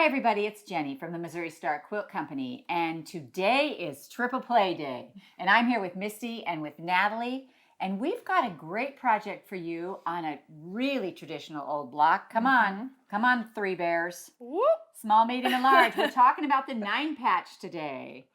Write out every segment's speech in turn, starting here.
Hi everybody, it's Jenny from the Missouri Star Quilt Company, and today is Triple Play Day. And I'm here with Misty and with Natalie, and we've got a great project for you on a really traditional old block. Come on, Three Bears. Whoop. Small, medium, and large. We're talking about the Nine-Patch today.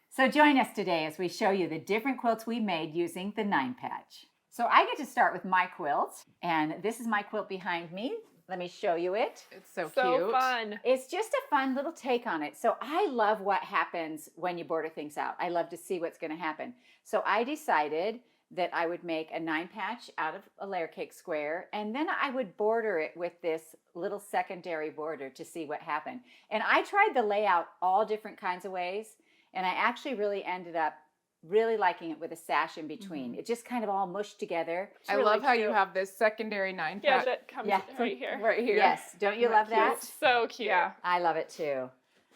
So join us today as we show you the different quilts we made using the Nine-Patch. So I get to start with my quilt, and this is my quilt behind me. Let me show you it. It's so cute. So fun. It's just a fun little take on it. So I love what happens when you border things out. I love to see what's going to happen. So I decided that I would make a 9-patch out of a layer cake square, and then I would border it with this little secondary border to see what happened. And I tried the layout all different kinds of ways, and I actually really ended up really liking it with a sash in between. It just kind of all mushed together. I really love how cute. you have this secondary 9-patch. Yeah, that comes Yeah. right here. Right here. Yes, don't you love that? It's so cute. Yeah. I love it too.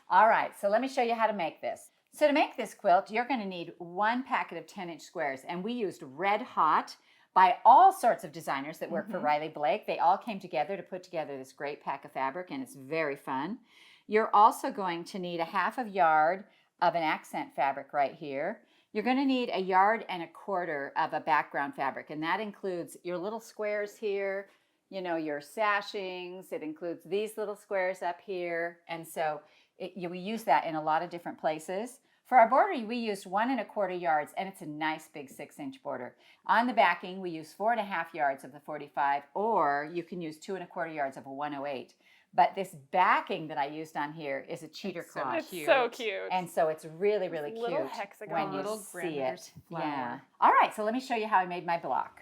All right, so let me show you how to make this. So to make this quilt, you're going to need one packet of 10-inch squares, and we used Red Hot by all sorts of designers that work for Riley Blake. They all came together to put together this great pack of fabric, and it's very fun. You're also going to need a 1/2 yard of an accent fabric right here. You're going to need 1 1/4 yards of a background fabric, and that includes your little squares here, you know, your sashings. It includes these little squares up here, and so we use that in a lot of different places. For our border, we used 1 1/4 yards, and it's a nice big 6-inch border. On the backing, we use 4 1/2 yards of the 45, or you can use 2 1/4 yards of a 108. But this backing that I used on here is a cheater cloth. It's so cute. And so it's really, really cute Little hexagon. when you Little see grandmother's it. flower. Yeah. All right, so let me show you how I made my block.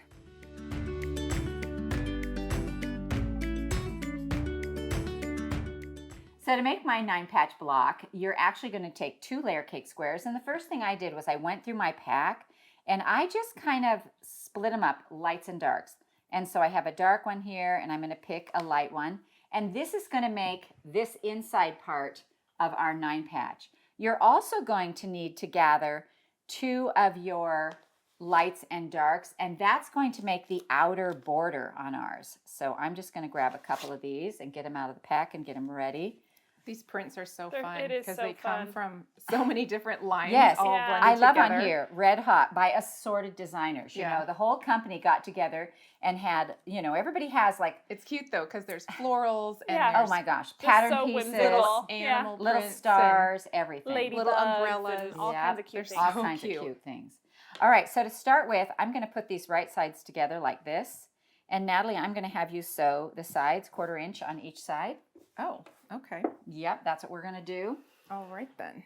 So to make my 9-patch block, you're actually going to take 2 layer cake squares. And the first thing I did was I went through my pack and I just kind of split them up, lights and darks. And so I have a dark one here, and I'm going to pick a light one. And this is going to make this inside part of our 9-patch. You're also going to need to gather 2 of your lights and darks, and that's going to make the outer border on ours. So I'm just going to grab a couple of these and get them out of the pack and get them ready. These prints are so They're- fun it is because so they come fun. from so many different lines. Yes, all Yeah. blended I love together. on here, Red Hot by assorted designers. You Yeah. know, the whole company got together and had, you know, everybody has like, It's cute though because there's florals and Yeah. there's oh my gosh, Just pattern so pieces, whimsical. animal little prints stars, everything. Ladybugs little umbrellas. and all Yep. kinds of cute They're things. All so kinds cute. of cute things. All right, so to start with, I'm going to put these right sides together like this. And Natalie, I'm going to have you sew the sides 1/4 inch on each side. Oh, okay. Yep, that's what we're going to do. All right then.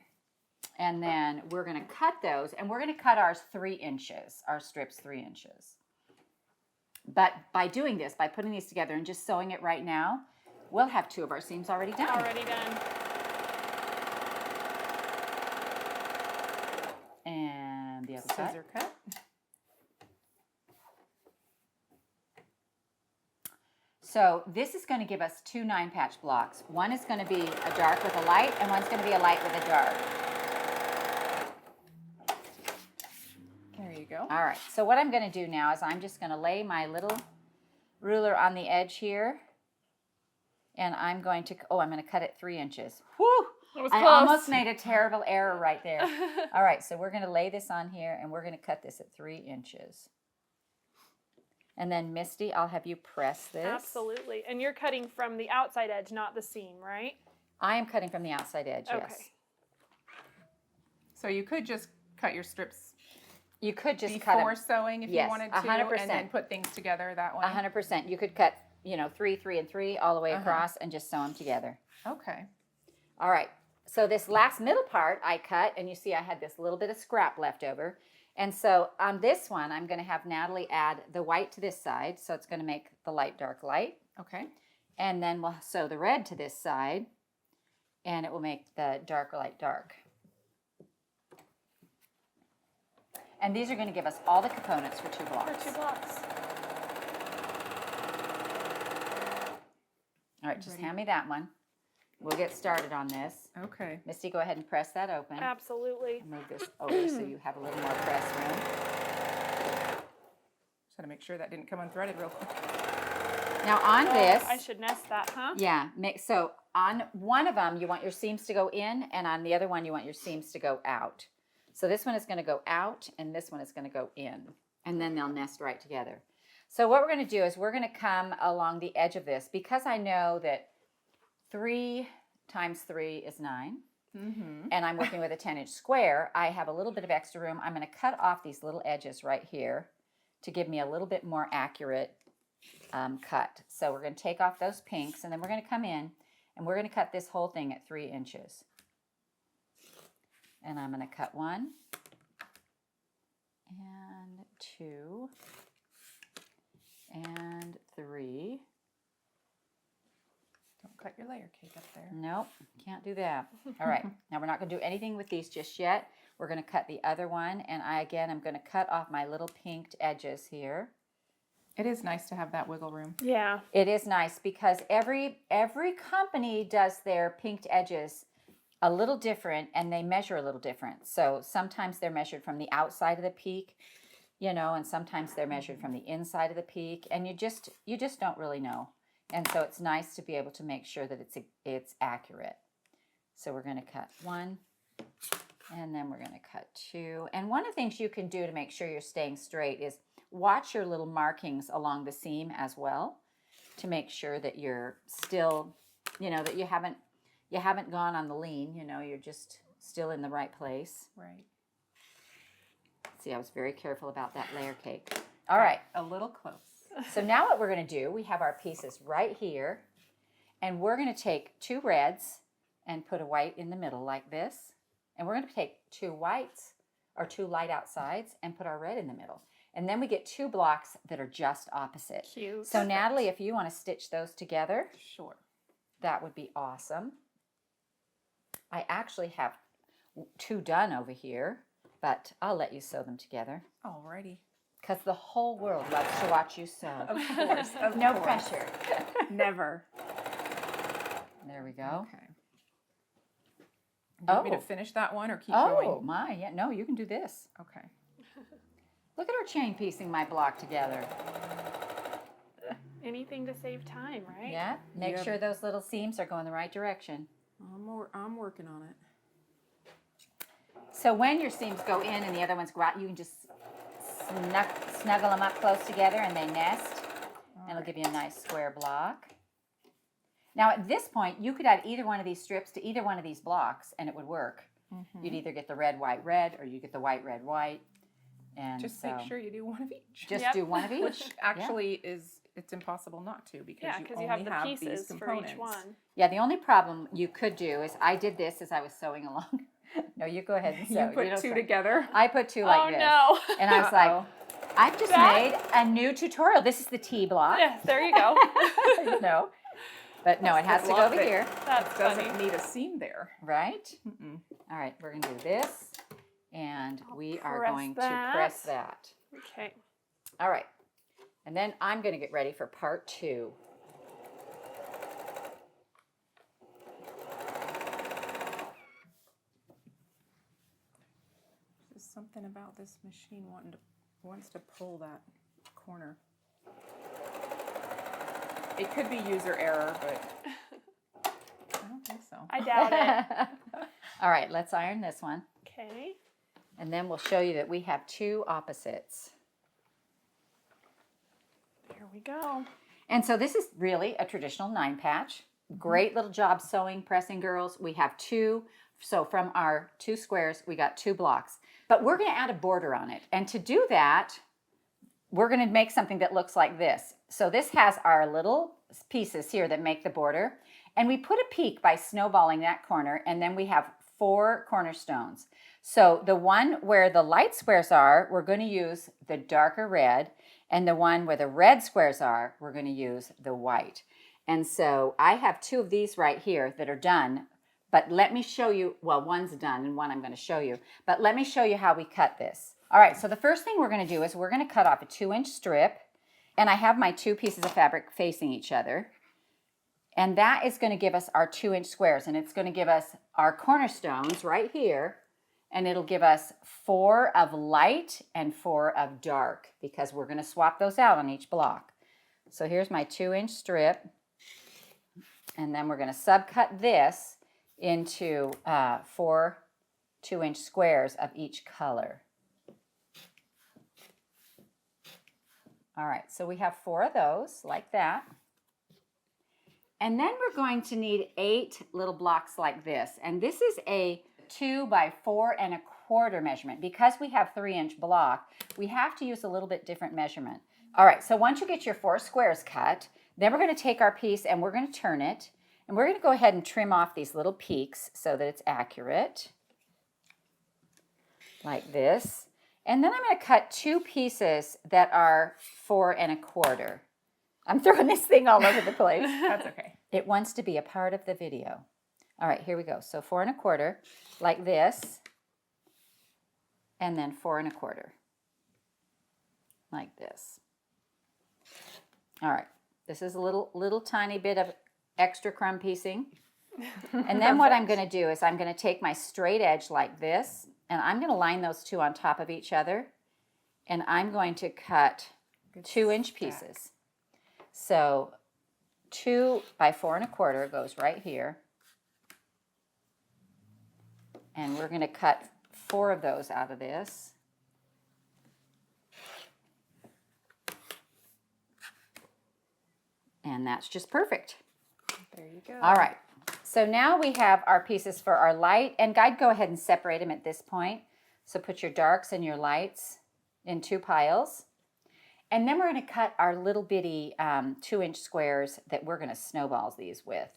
And then we're going to cut those, and we're going to cut ours 3 inches, our strips 3 inches. But by doing this, by putting these together and just sewing it right now, we'll have 2 of our seams already done. Already done. And the other side. Scissor cut. So this is going to give us 2 9-patch blocks. One is going to be a dark with a light, and one's going to be a light with a dark. There you go. All right, so what I'm going to do now is I'm just going to lay my little ruler on the edge here, and I'm going to cut it 3 inches. Whew! It was I close. almost made a terrible error right there. All right, so we're going to lay this on here, and we're going to cut this at 3 inches. And then, Misty, I'll have you press this. Absolutely. And you're cutting from the outside edge, not the seam, right? I am cutting from the outside edge, Okay. yes. So you could just cut your strips You could just cut before them. sewing if Yes, you wanted to, 100%. and then put things together that way. 100%. You could cut, 3, 3, and 3 all the way across and just sew them together. Okay. All right. So this last middle part I cut, and you see I had this little bit of scrap left over. And so on this one, I'm going to have Natalie add the white to this side. So it's going to make the light, dark, light. Okay. And then we'll sew the red to this side, and it will make the dark, light, dark. And these are going to give us all the components for 2 blocks. For 2 blocks. All right, just hand me that one. We'll get started on this. Okay. Misty, go ahead and press that open. Absolutely. Move this over so you have a little more press room. Just gotta make sure that didn't come unthreaded real quick. Now on this, I should nest that, huh? yeah, so on one of them, you want your seams to go in, and on the other one, you want your seams to go out. So this one is going to go out, and this one is going to go in, and then they'll nest right together. So what we're going to do is we're going to come along the edge of this, because I know that 3 times 3 is 9, and I'm working with a 10-inch square. I have a little bit of extra room. I'm going to cut off these little edges right here to give me a little bit more accurate cut. So we're going to take off those pinks, and then we're going to come in, and we're going to cut this whole thing at 3 inches. And I'm going to cut 1 and 2 and 3. Don't cut your layer cake up there. Nope, can't do that. All right, now we're not going to do anything with these just yet. We're going to cut the other one, and I'm going to cut off my little pinked edges here. It is nice to have that wiggle room. Yeah. It is nice because every company does their pinked edges a little different, and they measure a little different. So sometimes they're measured from the outside of the peak, you know, and sometimes they're measured from the inside of the peak, and you just don't really know. And so it's nice to be able to make sure that it's accurate. So we're going to cut 1, and then we're going to cut 2. And one of the things you can do to make sure you're staying straight is watch your little markings along the seam as well, to make sure that you're still, you know, that you haven't gone on the lean, you know, you're just still in the right place. Right. See, I was very careful about that layer cake. All right. A little close. So now what we're going to do, we have our pieces right here, and we're going to take 2 reds and put a white in the middle like this. And we're going to take 2 whites or 2 light outsides and put our red in the middle. And then we get 2 blocks that are just opposite. Cute. So Natalie, if you want to stitch those together, Sure. that would be awesome. I actually have 2 done over here, but I'll let you sew them together. Alrighty. Because the whole world loves to watch you sew. Of course. No pressure. Never. There we go. Okay. Do you want me to Oh. finish that one or keep Oh, going? my. Yeah, no, you can do this. Okay. Look at her chain piecing my block together. Anything to save time, right? Yeah. Make Yep. sure those little seams are going the right direction. I'm working on it. So when your seams go in and the other ones go out, you can just snuggle them up close together and they nest. And it'll give you a nice square block. Now at this point, you could add either one of these strips to either one of these blocks and it would work. You'd either get the red, white, red, or you get the white, red, white. And Just so make sure you do one of each. just Yep. do one of each. Which actually it's impossible not to because Yeah, you because only you have the these pieces for components. each one. Yeah, the only problem you could do is I did this as I was sewing along. No, you go ahead and sew. You put don't 2 sew. together. I put 2 like Oh this. no. And I was like, I've just made a new tutorial. This is the T block. Yeah, there you go. No. But no, it has to go love over it. here. That's Doesn't funny. need a seam there. Right? Mm-mm. All right, we're going to do this. And we are press going that. to press that. Okay. All right. And then I'm going to get ready for part 2. There's something about this machine wants to pull that corner. It could be user error, but I don't think so. I doubt it. All right, let's iron this one. Okay. And then we'll show you that we have 2 opposites. Here we go. And so this is really a traditional 9-patch. Great little job sewing, pressing, girls. We have 2. So from our 2 squares, we got 2 blocks. But we're going to add a border on it. And to do that, we're going to make something that looks like this. So this has our little pieces here that make the border. And we put a peak by snowballing that corner. And then we have 4 cornerstones. So the one where the light squares are, we're going to use the darker red. And the one where the red squares are, we're going to use the white. And so I have 2 of these right here that are done. But let me show you, well, one's done and one I'm going to show you. But let me show you how we cut this. All right, so the first thing we're going to do is we're going to cut off a 2-inch strip. And I have my 2 pieces of fabric facing each other. And that is going to give us our 2-inch squares. And it's going to give us our cornerstones right here. And it'll give us 4 of light and 4 of dark because we're going to swap those out on each block. So here's my 2-inch strip. And then we're going to subcut this into 4 2-inch squares of each color. All right, so we have 4 of those like that. And then we're going to need 8 little blocks like this. And this is a 2 by 4 1/4 measurement. Because we have 3-inch block, we have to use a little bit different measurement. All right, so once you get your 4 squares cut, then we're going to take our piece and we're going to turn it. And we're going to go ahead and trim off these little peaks so that it's accurate. Like this. And then I'm going to cut 2 pieces that are 4 1/4. I'm throwing this thing all over the place. That's okay. It wants to be a part of the video. All right, here we go. So 4 1/4, like this. And then 4 1/4, like this. All right, this is a little tiny bit of extra crumb piecing. And then what I'm going to do is I'm going to take my straight edge like this, and I'm going to line those 2 on top of each other, and I'm going to cut 2-inch pieces. So 2 by 4 1/4 goes right here. And we're going to cut 4 of those out of this. And that's just perfect. There you go. All right. So now we have our pieces for our light. And Guide, go ahead and separate them at this point. So put your darks and your lights in 2 piles. And then we're going to cut our little bitty 2-inch squares that we're going to snowball these with.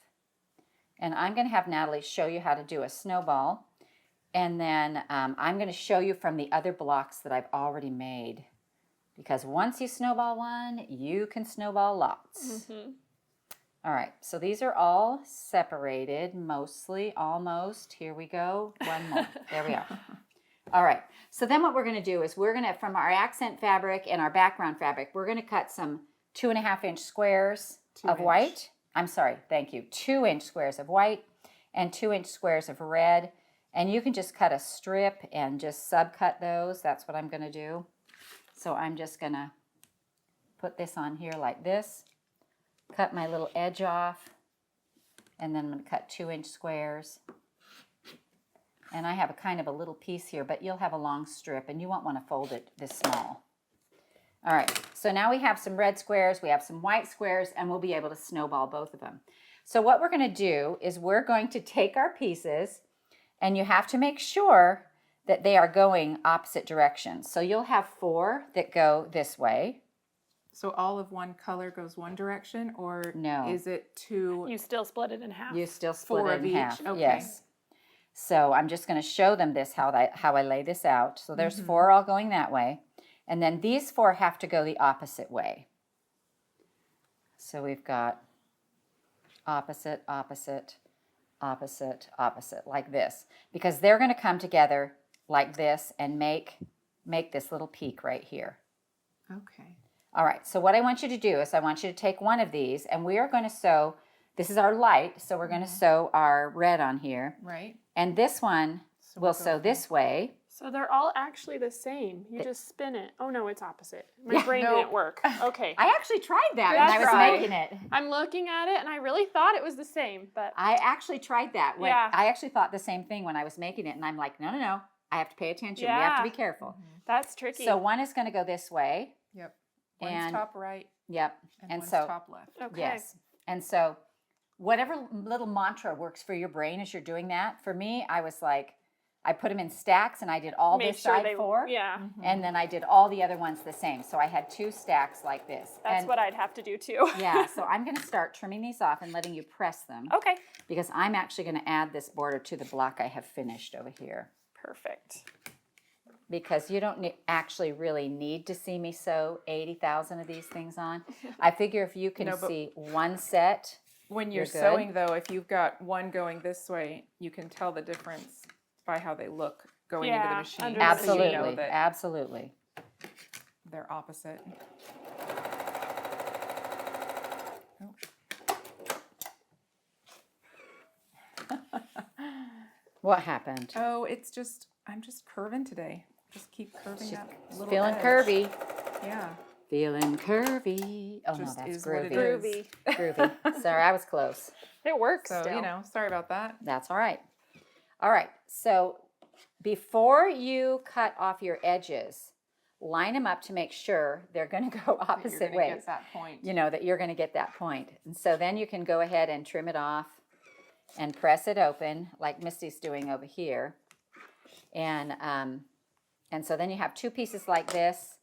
And I'm going to have Natalie show you how to do a snowball. And then I'm going to show you from the other blocks that I've already made. Because once you snowball one, you can snowball lots. Mm-hmm. All right, so these are all separated, mostly, almost. Here we go. One more. There we are. All right, so then what we're going to do is we're going to, from our accent fabric and our background fabric, we're going to cut some 2.5-inch squares of white. I'm sorry, thank you. 2-inch squares of white and 2-inch squares of red. And you can just cut a strip and just subcut those. That's what I'm going to do. So I'm just going to put this on here like this. Cut my little edge off, and then I'm going to cut 2-inch squares. And I have a kind of a little piece here, but you'll have a long strip, and you won't want to fold it this small. All right, so now we have some red squares, we have some white squares, and we'll be able to snowball both of them. So what we're going to do is we're going to take our pieces, and you have to make sure that they are going opposite directions. So you'll have 4 that go this way. So all of one color goes one direction, or No. is it 2? You still split it in half. You still split 4 it of in each? half. Okay. Yes. So I'm just going to show them this, how I lay this out. So there's 4 all going that way. And then these 4 have to go the opposite way. So we've got opposite, opposite, opposite, opposite, like this. Because they're going to come together like this and make this little peak right here. Okay. All right, so what I want you to do is I want you to take one of these, and we are going to sew, this is our light, so we're going to sew our red on here. Right. And this one So we'll we'll go sew from- this way. So they're all actually the same. You just spin it. Oh no, it's opposite. My brain Nope. didn't work. Okay. I actually tried that Good when I was try. making it. I'm looking at it and I really thought it was the same, but I actually tried that. Yeah. I actually thought the same thing when I was making it, and I'm like, no, no, no. I have to pay attention. We have to be Yeah. careful. that's tricky. So one is going to go this way. Yep. One's And- top right Yep. and so one's top left. okay. Yes. And so whatever little mantra works for your brain as you're doing that. For me, I was like, I put them in stacks, and I did all Make this sure side they 4. Yeah. And then I did all the other ones the same. So I had 2 stacks like this. That's And what I'd have to do too. yeah, so I'm going to start trimming these off and letting you press them. Okay. Because I'm actually going to add this border to the block I have finished over here. Perfect. Because you don't actually really need to see me sew 80,000 of these things on. I figure if you can No, but- see one set, When you're You're good. sewing, though, if you've got one going this way, you can tell the difference by how they look going into the Yeah, machine. under the So absolutely, you know that absolutely. they're opposite. What happened? Oh, it's just, I'm just curving today. Just keep curving She's that little feeling edge. curvy. Yeah. Feeling curvy. Oh, Just no, that's is what it groovy. is. Groovy. Groovy. Sorry, I was close. It works So, still. you know, sorry about that. That's all right. All right, so before you cut off your edges, line them up to make sure they're going to go That opposite you're gonna ways. get that point. You know, that you're going to get that point. And so then you can go ahead and trim it off and press it open like Misty's doing over here. And so then you have two pieces like this.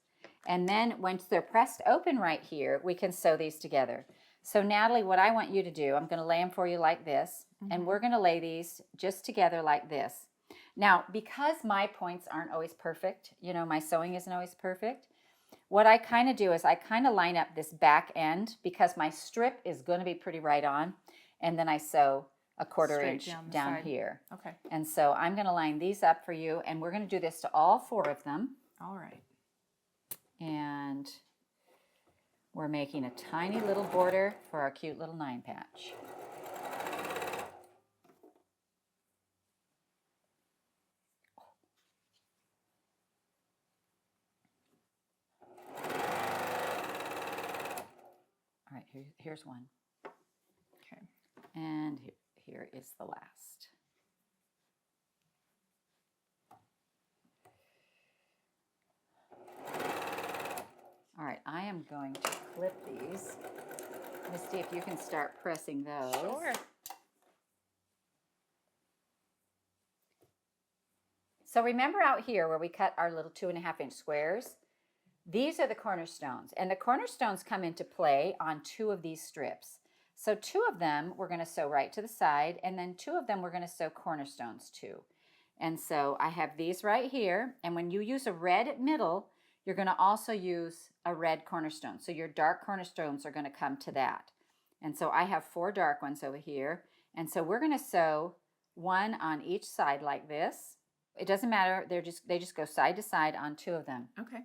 And then once they're pressed open right here, we can sew these together. So Natalie, what I want you to do, I'm going to lay them for you like this. And we're going to lay these just together like this. Now, because my points aren't always perfect, you know, my sewing isn't always perfect, what I kind of do is I kind of line up this back end because my strip is going to be pretty right on. And then I sew a quarter Straight inch down the down side. here. Okay. And so I'm going to line these up for you, and we're going to do this to all four of them. All right. And we're making a tiny little border for our cute little 9-patch. All right, here's one. Okay. And here is the last. All right, I am going to clip these. Misty, if you can start pressing those. Sure. So remember out here where we cut our little 2.5-inch squares? These are the cornerstones, and the cornerstones come into play on two of these strips. So two of them we're going to sew right to the side, and then two of them we're going to sew cornerstones to. And so I have these right here, and when you use a red middle, you're going to also use a red cornerstone. So your dark cornerstones are going to come to that. And so I have 4 dark ones over here, and so we're going to sew one on each side like this. It doesn't matter, they just go side to side on two of them. Okay.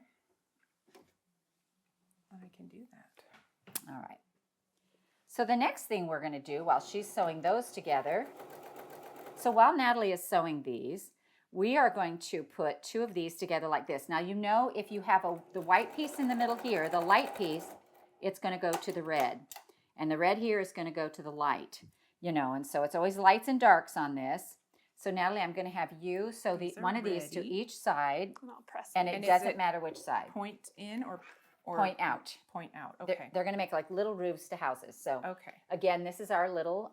I can do that. All right. So the next thing we're going to do while she's sewing those together, so while Natalie is sewing these, we are going to put two of these together like this. Now, you know, if you have the white piece in the middle here, the light piece, it's going to go to the red. And the red here is going to go to the light, you know, and so it's always lights and darks on this. So Natalie, I'm going to have you sew one of these to ready. each side, And I'll press and it. it And is doesn't it matter which side. Point in or Point out. Point out. They're, Okay. they're going to make like little roofs to houses. So Okay. again, this is our little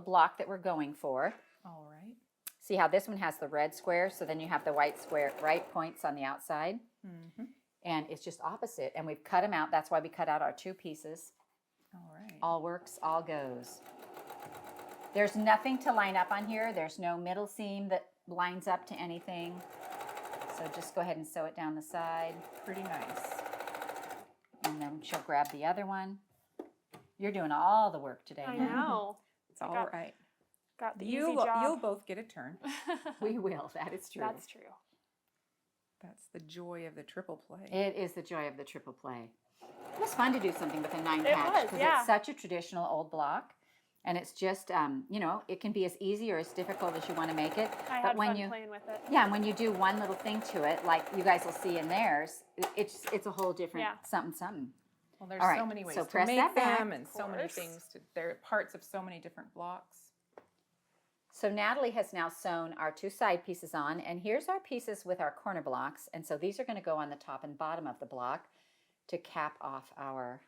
block that we're going for. All right. See how this one has the red square, so then you have the white square, right points on the outside. Mm-hmm. And it's just opposite, and we've cut them out. That's why we cut out our two pieces. All right. All works, all goes. There's nothing to line up on here. There's no middle seam that lines up to anything. So just go ahead and sew it down the side. Pretty nice. And then she'll grab the other one. You're doing all the work today. I Nat. know. It's all got- right. Got the easy You'll job. both get a turn. We will, that is true. That's true. That's the joy of the triple play. It is the joy of the triple play. It was fun to do something with a 9-patch was, because yeah. it's such a traditional old block. And it's just, you know, it can be as easy or as difficult as you want to make it. I but had when fun you, playing with it. yeah, and when you do one little thing to it, like you guys will see in theirs, it's a whole different something. Well, there's All right, so many ways so to press make that back. them and so many course. things. They're parts of so many different blocks. So Natalie has now sewn our two side pieces on, and here's our pieces with our corner blocks. And so these are going to go on the top and bottom of the block to cap off our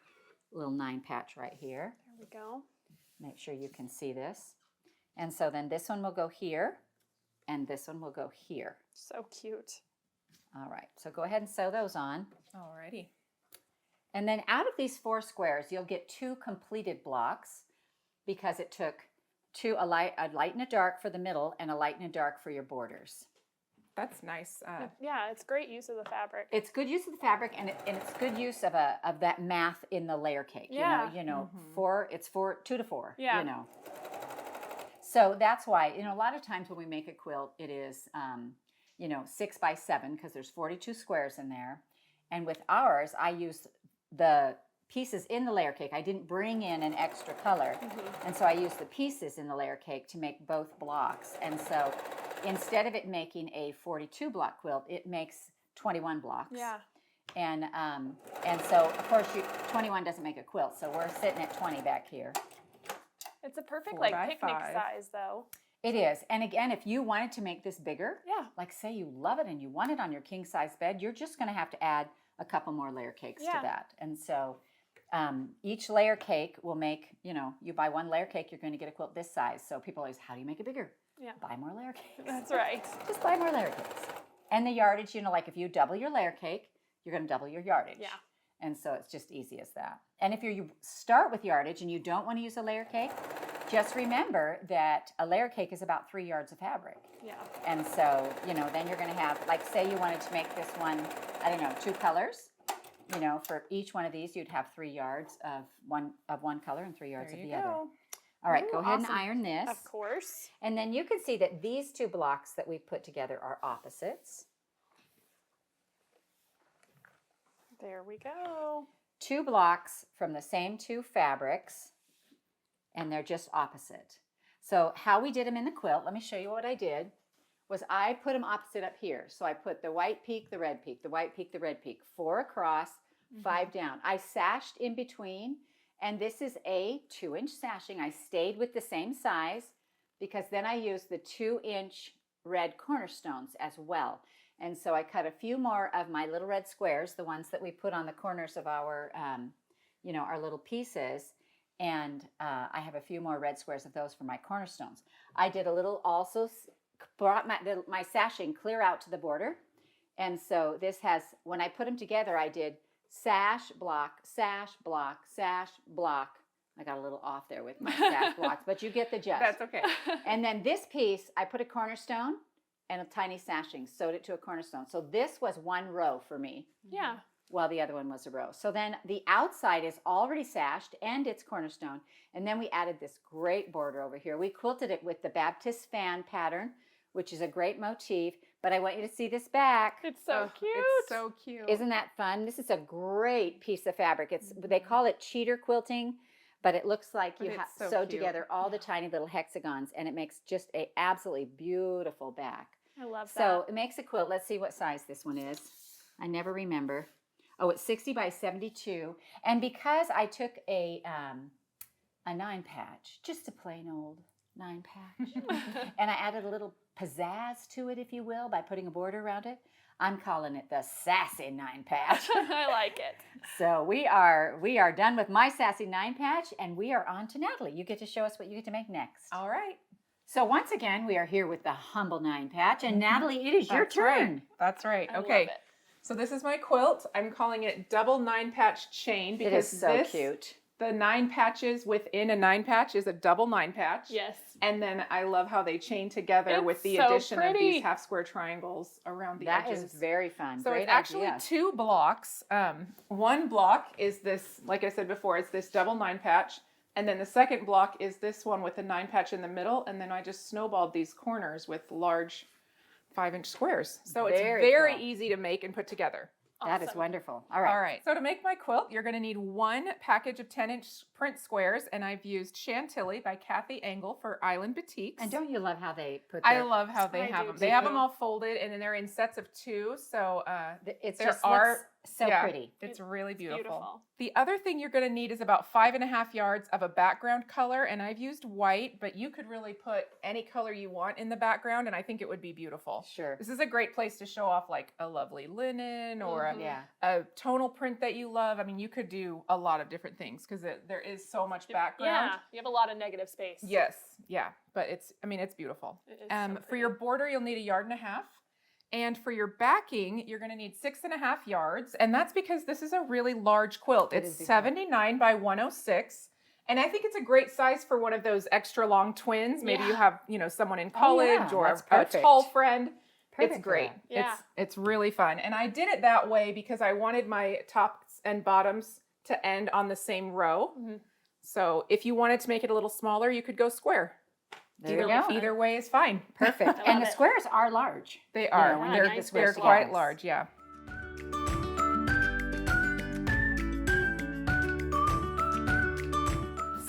little 9-patch right here. There we go. Make sure you can see this. And so then this one will go here, and this one will go here. So cute. All right, so go ahead and sew those on. Alrighty. And then out of these 4 squares, you'll get 2 completed blocks because it took a light and a dark for the middle and a light and a dark for your borders. That's nice. Yeah, it's great use of the fabric. It's good use of the fabric, and it's good use of that math in the layer cake. Yeah. You know, Mhm. it's 2 to 4. Yeah. You know. So that's why, you know, a lot of times when we make a quilt, it is, 6 by 7 because there's 42 squares in there. And with ours, I use the pieces in the layer cake. I didn't bring in an extra color. Mm-hmm. And so I used the pieces in the layer cake to make both blocks. And so instead of it making a 42 block quilt, it makes 21 blocks. Yeah. And so of course 21 doesn't make a quilt, so we're sitting at 20 back here. It's a perfect 4 by like picnic 5. size though. It is. And again, if you wanted to make this bigger, Yeah. like say you love it and you want it on your king size bed, you're just going to have to add a couple more layer cakes to Yeah. that. And so each layer cake will make, you buy one layer cake, you're going to get a quilt this size. So people always, how do you make it bigger? Yeah. Buy more layer cakes. That's right. Just buy more layer cakes. And the yardage, like if you double your layer cake, you're going to double your yardage. Yeah. And so it's just easy as that. And if you start with yardage and you don't want to use a layer cake, just remember that a layer cake is about 3 yards of fabric. Yeah. And so, then you're going to have, like say you wanted to make this one, 2 colors. For each one of these, you'd have 3 yards of one color and 3 yards There of you the other. go. All right, Ooh, go ahead awesome. and iron this. Of course. And then you can see that these 2 blocks that we've put together are opposites. There we go. 2 blocks from the same 2 fabrics, and they're just opposite. So how we did them in the quilt, let me show you what I did, was I put them opposite up here. So I put the white peak, the red peak, the white peak, the red peak, 4 across, 5 down. I sashed in between, and this is a 2-inch sashing. I stayed with the same size because then I used the 2-inch red cornerstones as well. And so I cut a few more of my little red squares, the ones that we put on the corners of our, our little pieces. And I have a few more red squares of those for my cornerstones. I did a little also, brought my sashing clear out to the border. And so this has, when I put them together, I did sash, block, sash, block, sash, block. I got a little off there with my sash blocks, but you get the gist. That's okay. And then this piece, I put a cornerstone and a tiny sashing, sewed it to a cornerstone. So this was 1 row for me. Yeah. While the other one was a row. So then the outside is already sashed and it's cornerstone. And then we added this great border over here. We quilted it with the Baptist fan pattern, which is a great motif. But I want you to see this back. It's so cute. It's so cute. Isn't that fun? This is a great piece of fabric. They call it cheater quilting, but it looks like you have so sewed cute. together all the tiny little hexagons, and it makes just a absolutely beautiful back. I love that. So it makes a quilt. Let's see what size this one is. I never remember. Oh, it's 60 by 72. And because I took a 9-patch, just a plain old 9-patch, and I added a little pizzazz to it, if you will, by putting a border around it, I'm calling it the Sassy 9-Patch. I like it. So we are done with my Sassy 9-Patch, and we are on to Natalie. You get to show us what you get to make next. All right. So once again, we are here with the humble 9-Patch, and Natalie, it is your That's turn. right. That's right. I Okay. love it. So this is my quilt. I'm calling it double 9-patch chain It because is so cute. the 9 patches within a 9-patch is a double 9-patch. Yes. And then I love how they chain together with the so addition of pretty. these half square triangles around the That edges. is very fun. So Great it's actually idea. 2 blocks. One block is this, like I said before, it's this double 9-patch. And then the second block is this one with a 9-patch in the middle. And then I just snowballed these corners with large 5-inch squares. So it's Very very cool. easy to make and put together. That is Awesome. wonderful. All right. All right. So to make my quilt, you're going to need 1 package of 10-inch print squares, and I've used Chantilly by Kathy Engle for Island Batiks. And don't you love how they put I their, love how they I have do them. They have too. them all folded, and then they're in sets of 2. So it's there just are- looks so yeah. pretty. it's really beautiful. beautiful. The other thing you're going to need is about 5.5 yards of a background color, and I've used white, but you could really put any color you want in the background, and I think it would be beautiful. Sure. This is a great place to show off like a lovely linen or Mhm. Yeah. a tonal print that you love. I mean, you could do a lot of different things because there is so much background. Yeah. You have a lot of negative space. Yes, yeah, but it's beautiful. It is so For your pretty. border, you'll need 1.5 yards. And for your backing, you're going to need 6.5 yards. And that's because this is a really large quilt. It It's is big. 79 by 106. And I think it's a great size for one of those extra long twins. Maybe you Yeah. have, someone in Oh, college yeah, or that's a perfect. tall friend. Perfect It's for great. that. Yeah. It's really fun. And I did it that way because I wanted my tops and bottoms to end on the same row. Mhm. So if you wanted to make it a little smaller, you could go square. There you go. Either way is fine. Perfect. I And love the it. squares are large. They are. know, when you they're get the they're squares quite together. large, yeah.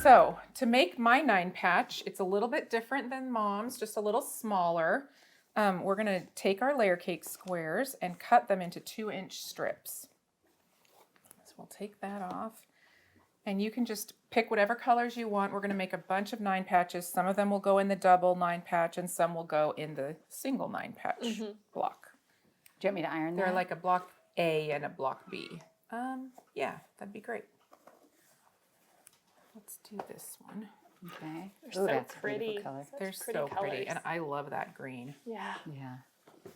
So to make my 9-patch, it's a little bit different than Mom's, just a little smaller. We're going to take our layer cake squares and cut them into 2-inch strips. we'll take that off. And you can just pick whatever colors you want. We're going to make a bunch of 9-patches. Some of them will go in the double 9-patch and some will go in the single 9-patch block. Do you want me to iron They're that? like a block A and a block B. Yeah, that'd be great. Let's do this one. Okay. They're Ooh, so that's a pretty. beautiful color. They're so pretty, and I love that green. Yeah. Yeah.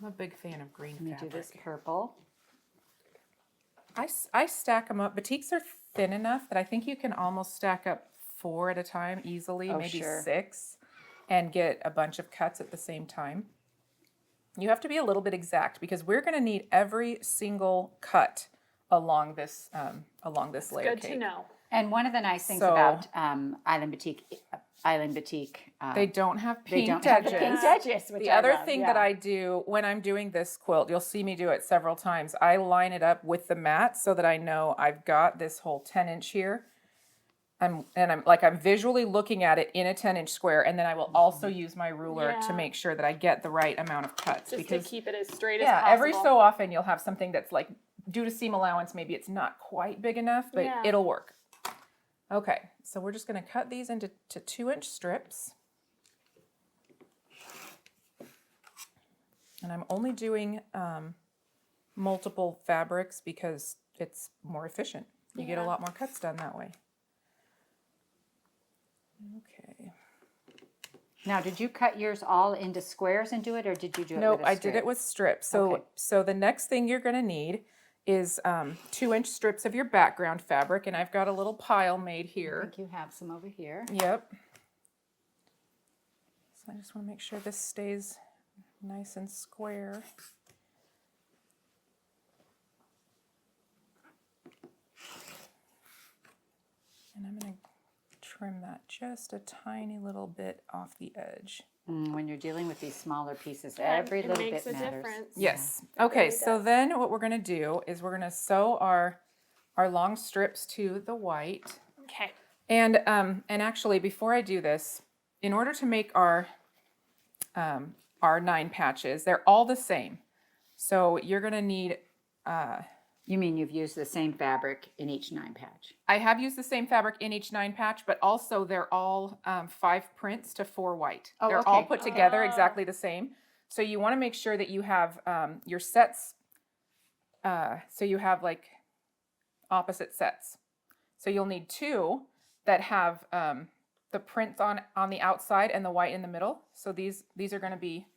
I'm a big fan of green Let me fabric. do this purple. I stack them up. Batiks are thin enough that I think you can almost stack up 4 at a time easily, Oh, maybe sure. 6, and get a bunch of cuts at the same time. You have to be a little bit exact because we're going to need every single cut along this layer Good cake. to know. And one of the nice things So- about Island Batik, They don't have they pink don't have the edges. pink edges. Which The I other love, thing yeah. that I do when I'm doing this quilt, you'll see me do it several times. I line it up with the mat so that I know I've got this whole 10-inch here. I'm visually looking at it in a 10-inch square, and then I will also use my ruler to Yeah. make sure that I get the right amount of cuts. Just because to keep it as straight as possible. every so often you'll have something that's like, due to seam allowance, maybe it's not quite big enough, but Yeah. it'll work. Okay, so we're just going to cut these into 2-inch strips. And I'm only doing multiple fabrics because it's more efficient. You get a Yeah. lot more cuts done that way. Okay. Now, did you cut yours all into squares and do it, or did you do it Nope, with a I did it with strips. So Okay. so the next thing you're going to need is 2-inch strips of your background fabric, and I've got a little pile made I here. think you have some over here. Yep. So I just want to make sure this stays nice and square. And I'm going to trim that just a tiny little bit off the edge. When you're dealing with these smaller pieces, Yeah, every it little makes bit a matters. difference. Yes. It Okay, really so does. then what we're going to do is we're going to sew our long strips to the white. Okay. And actually, before I do this, in order to make our 9-patches, they're all the same. So you're going to need, You mean you've used the same fabric in each 9-patch? I have used the same fabric in each 9-patch, but also they're all 5 prints to 4 white. Oh, They're all okay. put together Oh. exactly the same. So you want to make sure that you have your sets, so you have like opposite sets. So you'll need 2 that have the prints on the outside and the white in the middle. So these are going to be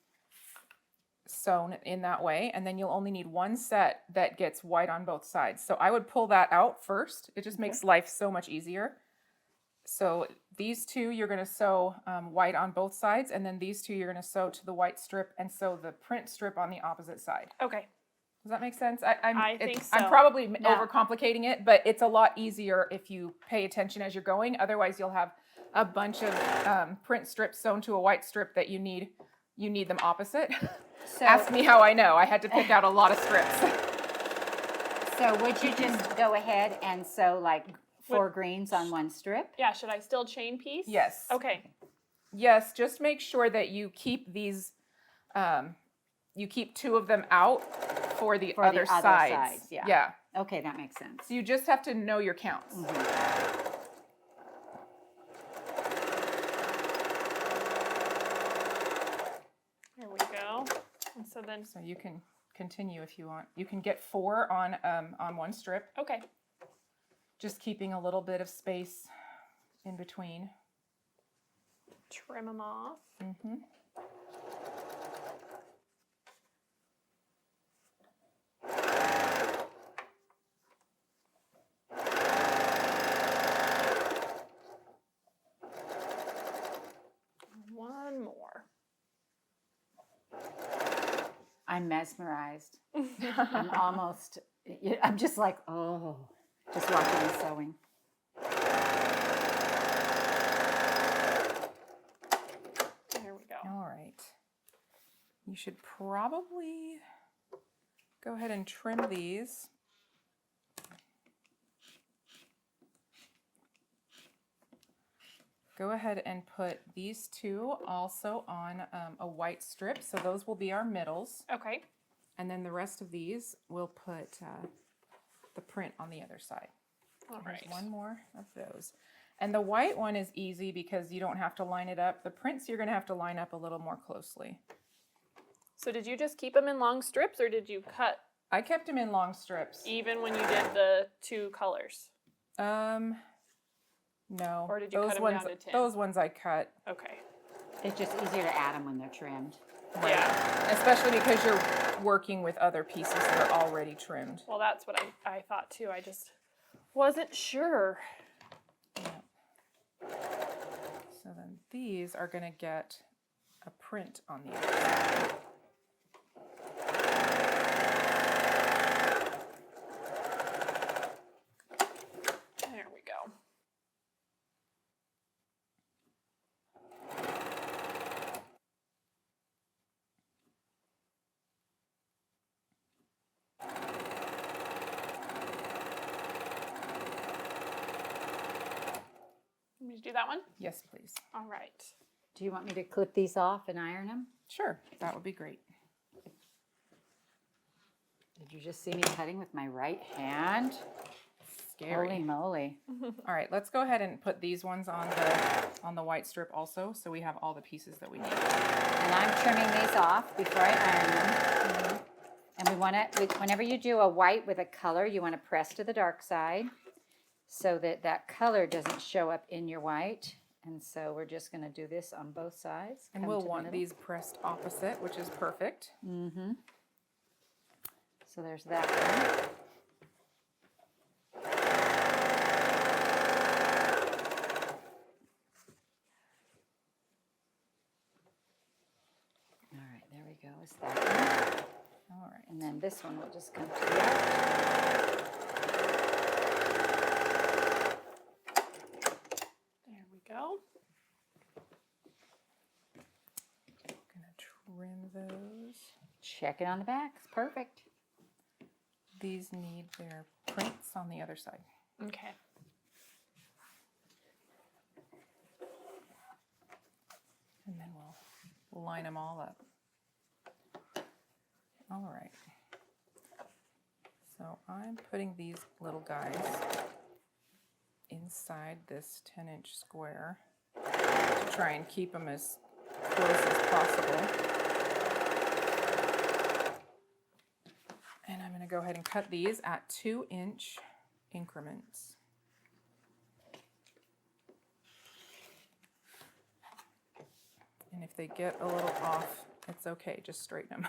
sewn in that way, and then you'll only need 1 set that gets white on both sides. So I would pull that out first. It just makes life so much easier. So these 2 you're going to sew white on both sides, and then these 2 you're going to sew to the white strip and sew the print strip on the opposite side. Okay. Does that make sense? I think I'm so. probably Yeah. overcomplicating it, but it's a lot easier if you pay attention as you're going. Otherwise, you'll have a bunch of print strips sewn to a white strip that you need them opposite. So, Ask me how I know. I had to pick out a lot of strips. so would you just go ahead and sew like 4 greens on 1 strip? Yeah, should I still chain piece? Yes. Okay. Yes, just make sure that you keep these, you keep 2 of them out for the For the other other sides. sides, yeah. Yeah. Okay, that makes sense. So you just have to know your counts. There we go. And so then, So you can continue if you want. You can get 4 on 1 strip, okay. just keeping a little bit of space in between. Trim them off. Mm-hmm. One more. I'm mesmerized. I'm just like, oh, just watching and sewing. There we go. All right. You should probably go ahead and trim these. Go ahead and put these 2 also on a white strip. So those will be our middles. Okay. And then the rest of these we'll put the print on the other side. All There's right. one more of those. And the white one is easy because you don't have to line it up. The prints you're going to have to line up a little more closely. So did you just keep them in long strips, or did you cut I kept them in long strips. even when you did the 2 colors? No. Or did you cut them down to 10? Those ones I cut. Okay. It's just easier to add them when they're trimmed. Yeah. Especially because you're working with other pieces that are already trimmed. Well, that's what I thought too. I just wasn't sure. Yep. So then these are going to get a print on the other side. There we go. Want me to do that one? Yes, please. All right. Do you want me to clip these off and iron them? Sure, that would be great. Did you just see me cutting with my right hand? Scary. Holy moly. All right, let's go ahead and put these ones on the white strip also, so we have all the pieces that we need. And I'm trimming these off before I iron them. And we want to, whenever you do a white with a color, you want to press to the dark side so that that color doesn't show up in your white. And so we're just going to do this on both sides. And Come we'll to the want middle. these pressed opposite, which is perfect. Mm-hmm. So there's that one. All right, there we go. Is that one? All right. And then this one will just come to the left. There we go. Gonna trim those. Check it on the back. It's perfect. These need their prints on the other side. Okay. And then we'll line them all up. All right. So I'm putting these little guys inside this 10-inch square to try and keep them as close as possible. And I'm going to go ahead and cut these at 2-inch increments. And if they get a little off, it's okay, just straighten them.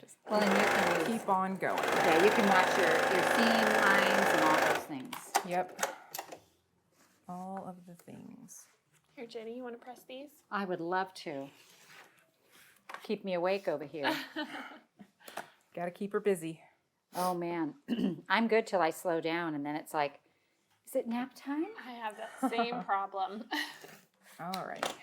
Just Well, and you can use, keep on going. yeah, you can watch your seam lines and all those things. Yep. All of the things. Here, Jenny, you want to press these? I would love to. Keep me awake over here. Got to keep her busy. Oh, man. I'm good till I slow down, and then it's like, is it nap time? I have that same problem. All right.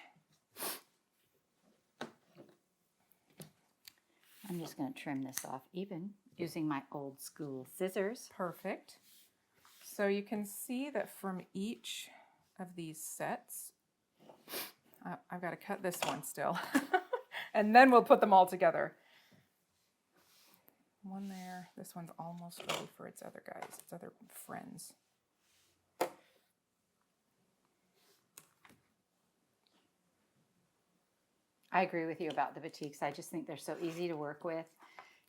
I'm just going to trim this off even using my old school scissors. Perfect. So you can see that from each of these sets, I've got to cut this one still. And then we'll put them all together. One there. This one's almost ready for its other guys, its other friends. I agree with you about the batiks. I just think they're so easy to work with.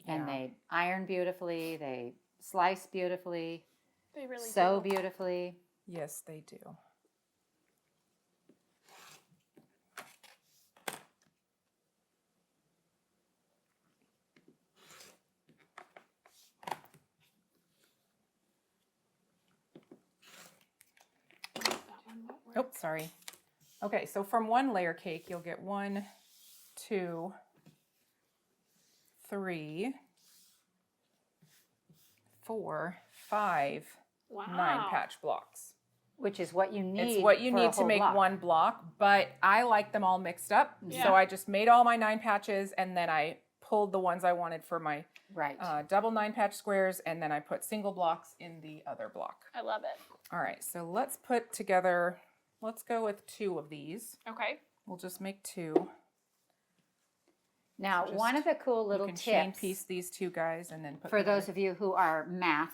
And Yeah. they iron beautifully. They slice beautifully. They really Sew do. beautifully. Yes, they do. That one won't work. Oh, sorry. Okay, so from one layer cake, you'll get 1, 2, 3, 4, 5 Wow. 9-patch blocks. Which is what you need. It's what you for a need to whole make block. one block, but I like them all mixed up. Yeah. So I just made all my 9 patches and then I pulled the ones I wanted for my Right. double 9-patch squares, and then I put single blocks in the other block. I love it. All right, so let's put together, let's go with 2 of these. Okay. We'll just make 2. Now, So one of the cool little you can chain tips piece these two guys and then put for the- those of you who are math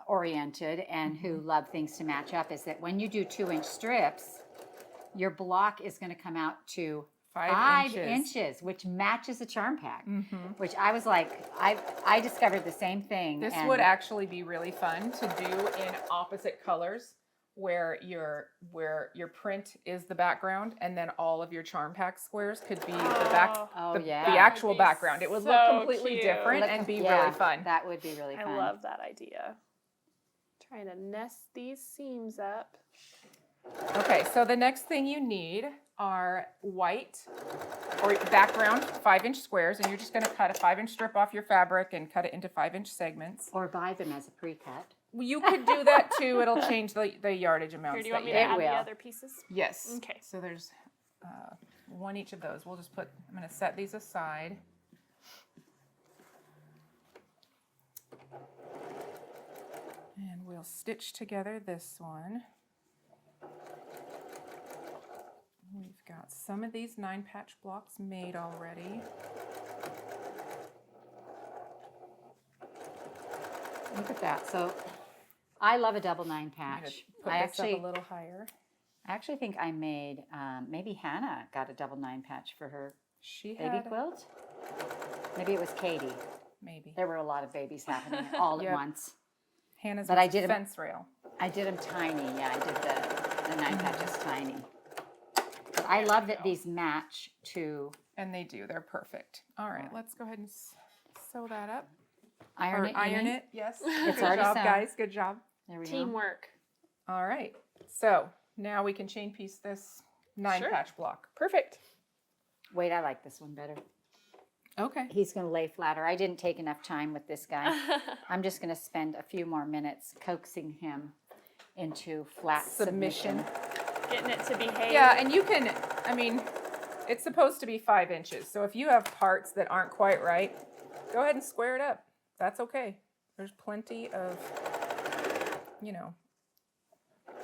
oriented and who love things to match up is that when you do 2-inch strips, your block is going to come out to 5 inches, which matches a charm pack. Which I was like, I discovered the same thing. This and would actually be really fun to do in opposite colors, where your print is the background, and then all of your charm pack squares could be the back, Oh, the, yeah. the That actual would be background. It would so look completely cute. different and be Yeah, really fun. That would be really I fun. love that idea. Trying to nest these seams up. Okay, so the next thing you need are white or background 5-inch squares, and you're just going to cut a 5-inch strip off your fabric and cut it into 5-inch segments. Or buy them as a pre-cut. You could do that too. It'll change the yardage amounts. Here, do you want me that to you add will. the other pieces? Yes. Okay. So there's one each of those. We'll just put, I'm going to set these aside. And we'll stitch together this one. We've got some of these 9-patch blocks made already. Look at that. So I love a double I'm 9-patch. going to put I this up a little higher. actually think I made, maybe Hannah got a double 9-patch for her She baby had, quilt. Maybe it was Katie. maybe. There were a lot of babies happening all at Yep. once. Hannah's But was I did a 'em- fence rail. I did them tiny. Yeah, I did the 9-patches tiny. But I love that these match to And they do. They're perfect. All right, let's go ahead and sew that up. iron Or it. you iron mean? it. Yes. It's Good already job, sewn. guys. Good job. There we go. Teamwork. All right. So now we can chain piece this 9-patch block. Perfect. Wait, I like this one better. Okay. He's going to lay flatter. I didn't take enough time with this guy. I'm just going to spend a few more minutes coaxing him into flat submission. Getting it to behave. Yeah, and you can, I mean, it's supposed to be 5 inches. So if you have parts that aren't quite right, go ahead and square it up. That's okay. There's plenty of, you know. I'm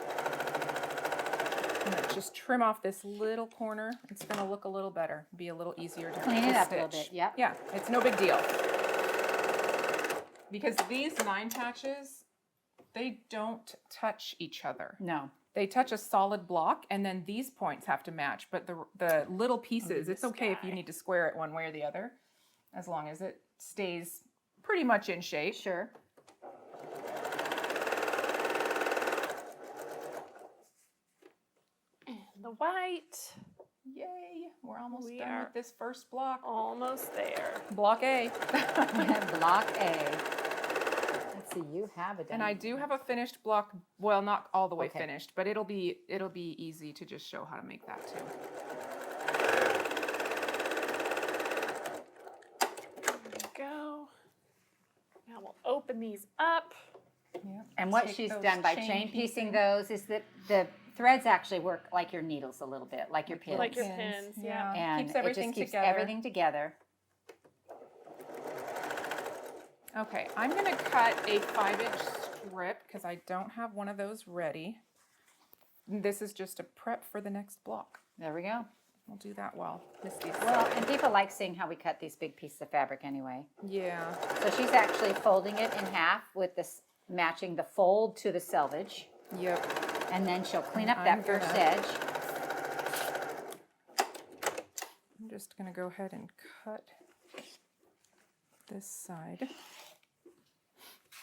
gonna just trim off this little corner. It's going to look a little better, be a little easier to Clean it up a stitch. little bit, yep. Yeah, it's no big deal. Because these 9-patches, they don't touch each other. No. They touch a solid block, and then these points have to match. But the little pieces, it's okay if you need to square it one way or the other, as long as it stays pretty much in shape. Sure. And the white. Yay, we're almost We done are with this first block. almost there. Block A. Block A. Let's see, you have it. And I do have a finished block, well, not all the way Okay. finished, but it'll be easy to just show how to make that too. There we go. Now we'll open these up. Yeah. And what Take she's those done by chain chain piecing piecing. those is that the threads actually work like your needles a little bit, like your pins. Like your pins, yeah. and Keeps everything it just keeps together. everything together. Okay, I'm gonna cut a 5-inch strip because I don't have one of those ready. This is just a prep for the next block. There we go. We'll do that while Misty's Well, and people like seeing how we cut these big pieces of fabric anyway. yeah. So she's actually folding it in half with this matching the fold to the selvage. Yep. And then she'll clean up I'm that first gonna- edge. I'm just gonna go ahead and cut this side.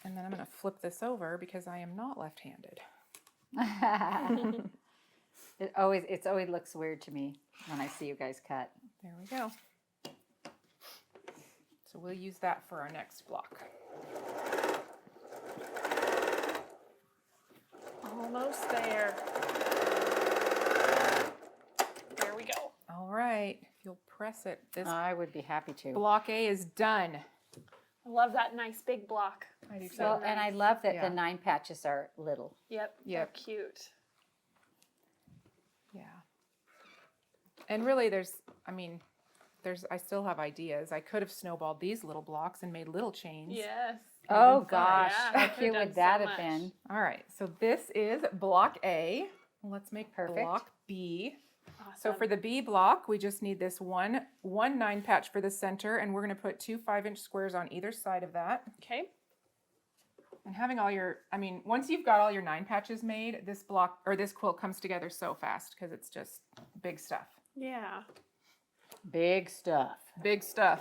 And then I'm gonna flip this over because I am not left-handed. It always looks weird to me when I see you guys cut. There we go. So we'll use that for our next block. Almost there. There we go. All right, if you'll press it, this I would be happy to. block A is done. I love that nice big block. I do too. Well, and I love that Yeah. the 9-patches are little. Yep. Yep. They're cute. Yeah. And really I still have ideas. I could have snowballed these little blocks and made little chains. Yes. Oh fun. gosh, Yeah, how could've cute done would that so have been? All right, so this is block A. Let's make Perfect. block B. So Awesome. for the B block, we just need this one 9-patch for the center, and we're going to put 2 5-inch squares on either side of that. Okay. And having all your, I mean, once you've got all your 9-patches made, this block or this quilt comes together so fast because it's just big stuff. Yeah. Big stuff. Big stuff.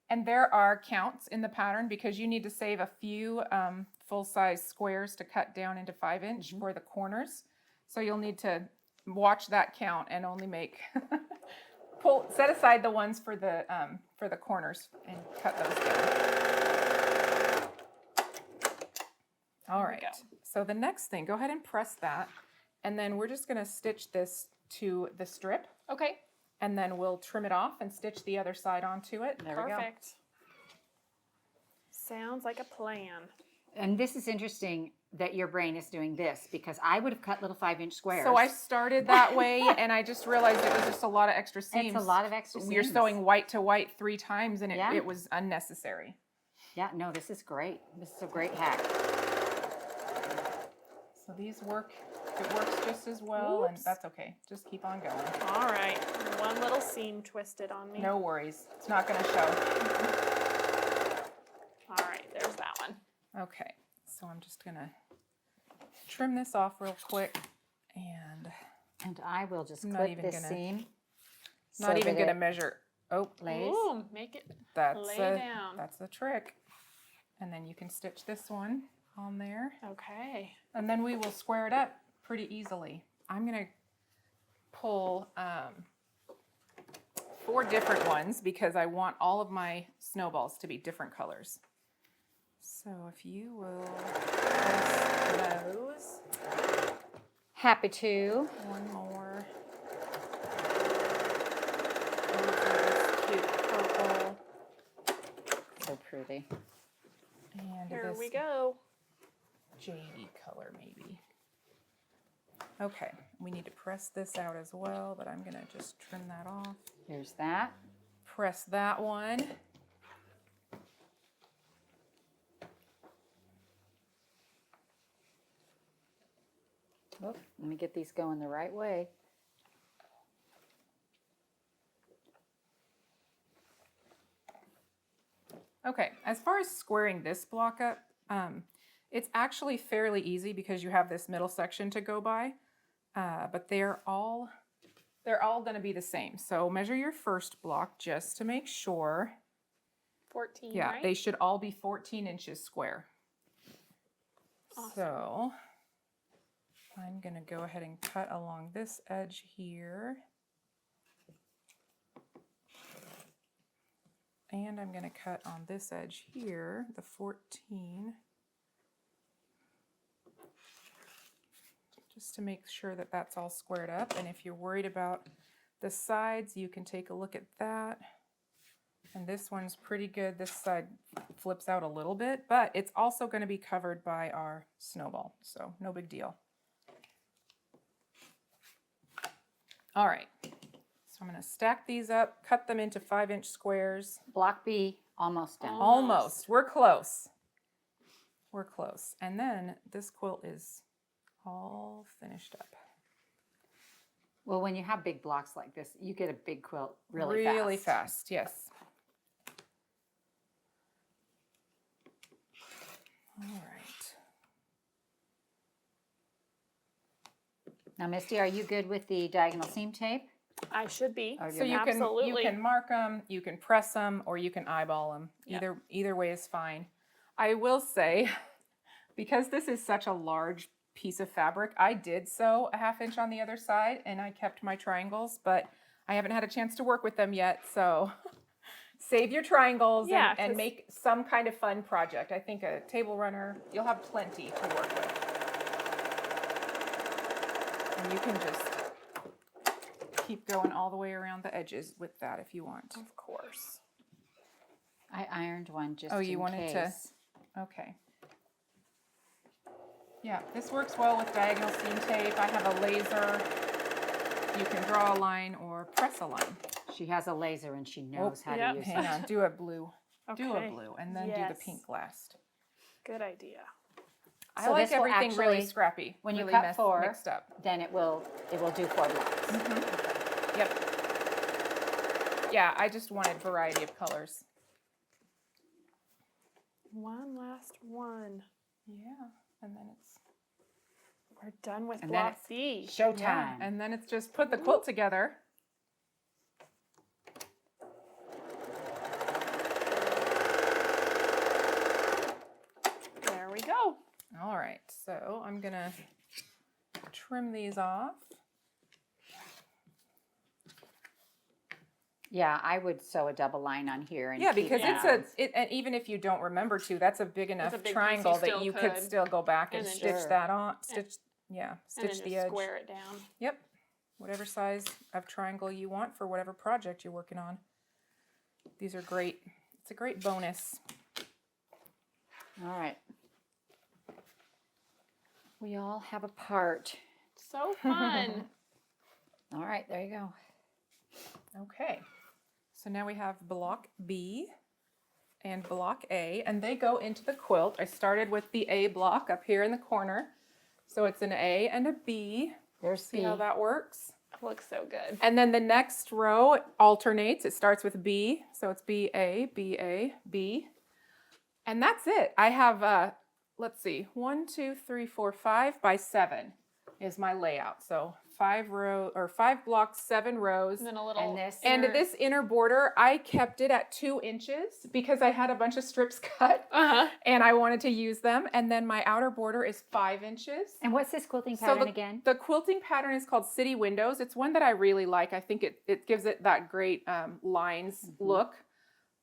And there are counts in the pattern because you need to save a few full-size squares to cut down into 5-inch for the corners. So you'll need to watch that count and only make set aside the ones for the corners and cut those down. All right. So the next thing, go ahead and press that, and then we're just going to stitch this to the strip. Okay. And then we'll trim it off and stitch the other side onto it. There we go. Perfect. Sounds like a plan. And this is interesting that your brain is doing this because I would have cut little 5-inch squares. So I started that way, and I just realized it was just a lot of extra seams. It's a lot of extra seams. You're sewing white to white 3 times, and Yeah. it was unnecessary. Yeah, no, this is great. This is a great hack. So these work. It works just as well, and that's okay. Just keep on going. All right. One little seam twisted on me. No worries. It's not going to show. All right. There's that one. Okay. So I'm just going to trim this off real quick, and And I will just I'm not clip even this gonna- seam. not even going to measure. Oh, lays. Ooh, make it that's lay down. that's the trick. And then you can stitch this one on there. Okay. And then we will square it up pretty easily. I'm going to pull 4 different ones because I want all of my snowballs to be different colors. So if you will press those. Happy to. One more. This cute purple. So pretty. And Here this we go. jadey color maybe. Okay, we need to press this out as well, but I'm gonna just trim that off. Here's that. Press that one. Oh, let me get these going the right way. Okay, as far as squaring this block up, it's actually fairly easy because you have this middle section to go by, but they're all going to be the same. So measure your first block just to make sure. 14, Yeah, right? they should all be 14 inches square. Awesome. So I'm going to go ahead and cut along this edge here. And I'm going to cut on this edge here, the 14. Just to make sure that that's all squared up. And if you're worried about the sides, you can take a look at that. And this one's pretty good. This side flips out a little bit, but it's also going to be covered by our snowball, so no big deal. All right, so I'm going to stack these up, cut them into 5-inch squares. Block B, almost done. Almost. We're close. We're close. And then this quilt is all finished up. Well, when you have big blocks like this, you get a big quilt Really fast, yes. All right. Now, Misty, are you good with the diagonal seam tape? I should be. Or So you Absolutely. can mark them, you can press them, or you can eyeball them. Yeah. Either way is fine. I will say, because this is such a large piece of fabric, I did sew a 1/2 inch on the other side, and I kept my triangles, but I haven't had a chance to work with them yet. So save your triangles Yeah, and 'cause- make some kind of fun project. I think a table runner, you'll have plenty to work with. And you can just keep going all the way around the edges with that if you want. Of course. I ironed one just Oh, you in wanted case. to? Okay. Yeah, this works well with diagonal seam tape. I have a laser. You can draw a line or press a line. She has a laser and she knows how Yep. to use Hang it. on, do a blue. Do a Okay. blue and then do Yes. the pink last. Good idea. I So like this will everything really actually- scrappy. when you really cut 4, mixed up. then it will do 4 blocks. Yep. Yeah, I just wanted variety of colors. One last one. Yeah, and then it's We're done with And then block it's B. Showtime. yeah, and then it's just put the quilt together. There we go. All right, so I'm gonna trim these off. Yeah, I would sew a double line on here. And Yeah, keep because Yeah. and even if you don't remember to, that's a big enough a big piece triangle you that still you could could. still go back and And then stitch just- that on. and Stitch then the just edge. square it down. Yep. Whatever size of triangle you want for whatever project you're working on. These are great. It's a great bonus. All right. We all have a part. So fun. All right, there you go. Okay. So now we have block B and block A, and they go into the quilt. I started with the A block up here in the corner. So it's an A and a B. There's See B. how that works? Looks so good. And then the next row alternates. It starts with B. So it's B, A, B, A, B. And that's it. I have, let's see, 1, 2, 3, 4, 5 by 7 is my layout. So 5 blocks, 7 rows. And then a little. And this- And inner- this inner border, I kept it at 2 inches because I had a bunch of strips cut Uh-huh. and I wanted to use them. And then my outer border is 5 inches. And what's this quilting So pattern again? The quilting pattern is called City Windows. It's one that I really like. I think it gives it that great lines look.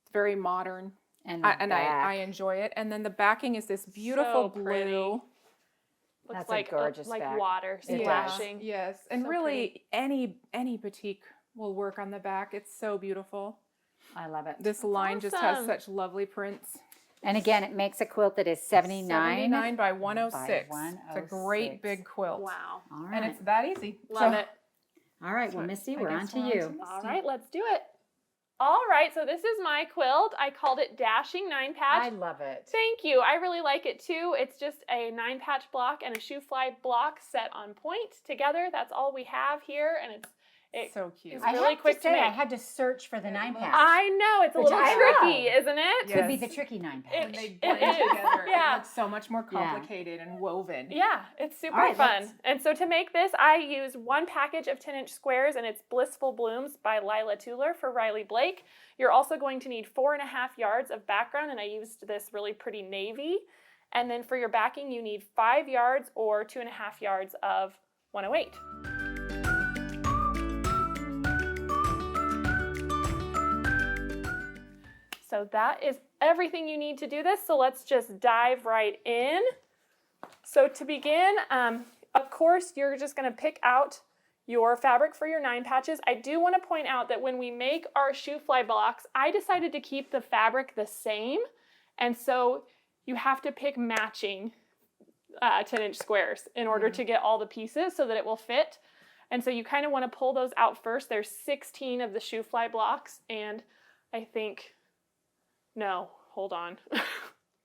It's very modern. And I back. enjoy it. And then the backing is this beautiful So pretty. blue. Looks That's a like gorgeous like back. water It does. splashing. Yes. And So really any batik will work on the back. It's so beautiful. I love it. This line just has awesome. such lovely prints. And again, it makes a quilt that is 79. 79 by 106. By It's a great 106. big quilt. Wow. All And right. it's that easy. Love So- it. All right. Well, So Misty, I we're on guess to we're on you. to All Misty. right, let's do it. All right, so this is my quilt. I called it Dashing Nine-Patch. I love it. Thank you. I really like it too. It's just a 9-patch block and a shoofly block set on point together. That's all we have here, and it's So cute. It's I really have quick to to say, I make. had to search for the It 9 looks- patch. I know it's a Which little I tricky, love. isn't it? Yeah. Could be Yes. the tricky 9 patch. It- When they it blend is. together, Yeah. it looks so much more Yeah. complicated and woven. Yeah, it's super All right, fun. let's- And so to make this, I use 1 package of 10-inch squares, and it's Blissful Blooms by Lila Tueller for Riley Blake. You're also going to need 4.5 yards of background, and I used this really pretty navy. And then for your backing, you need 5 yards or 2.5 yards of 108. So that is everything you need to do this. So let's just dive right in. So to begin, of course, you're just going to pick out your fabric for your 9 patches. I do want to point out that when we make our shoofly blocks, I decided to keep the fabric the same. And so you have to pick matching 10-inch squares in order to get all the pieces so that it will fit. And so you kind of want to pull those out first. There's 16 of the shoofly blocks, and I think, no, hold on,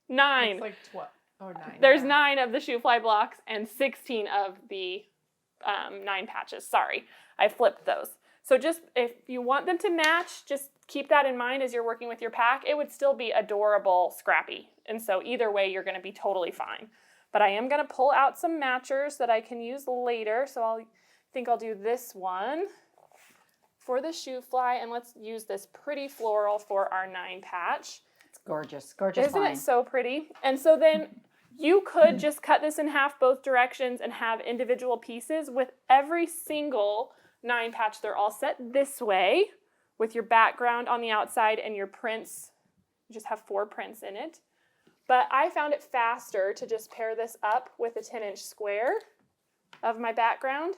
9. It's like 12 or 9. There's yeah. 9 of the shoofly blocks and 16 of the 9 patches. Sorry, I flipped those. So just if you want them to match, just keep that in mind as you're working with your pack. It would still be adorable scrappy. And so either way, you're going to be totally fine. But I am going to pull out some matchers that I can use later. So I think I'll do this one for the shoofly, and let's use this pretty floral for our 9 patch. It's gorgeous. Gorgeous Isn't line. it so pretty? And so then you could just cut this in half both directions and have individual pieces with every single 9 patch. They're all set this way with your background on the outside and your prints. You just have 4 prints in it. But I found it faster to just pair this up with a 10-inch square of my background.